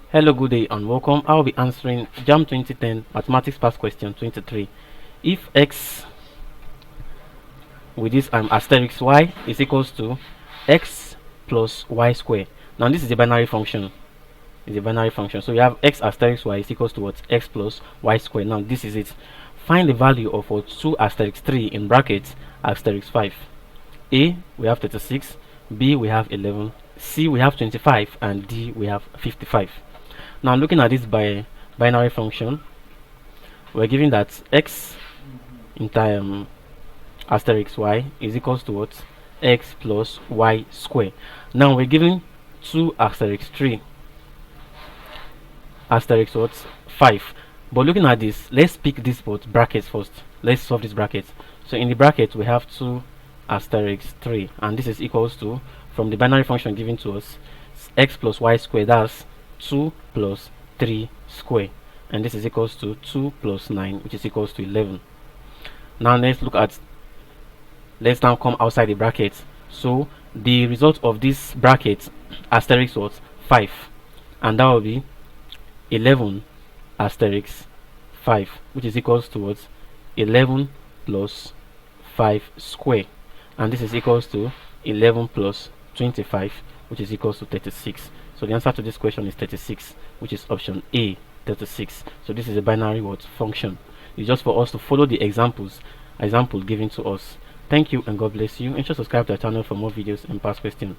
Hello, good day and welcome. I'll be answering JAMB 2010 Mathematics Past Question 23. If x with this asterisk y is equals to x plus y square. Now this is a binary function. It's a binary function. So you have x asterisk y is equals to what? X plus y square. Now this is it. Find the value of what? 2 asterisk 3 in brackets asterisk 5. A we have 36, B we have 11, C we have 25, and D we have 55. Now looking at this binary function, we're given that x in time asterisk y is equals to what? X plus y square. Now we're given 2 asterisk 3 asterisk what? 5. But looking at this, let's pick this both brackets first. Let's solve this bracket. So in the bracket we have 2 asterisk 3, and this is equals to, from the binary function given to us, x plus y square, that's 2 plus 3 square, and this is equals to 2 plus 9, which is equals to 11. Now let's now come outside the bracket. So the result of this bracket asterisk was 5, and that will be 11 asterisk 5, which is equals to what? 11 plus 5 square, and this is equals to 11 plus 25, which is equals to 36. So the answer to this question is 36, which is option A, 36. So this is a binary word function. It's just for us to follow the example given to us. Thank you and God bless you. And just subscribe to our channel for more videos and past questions.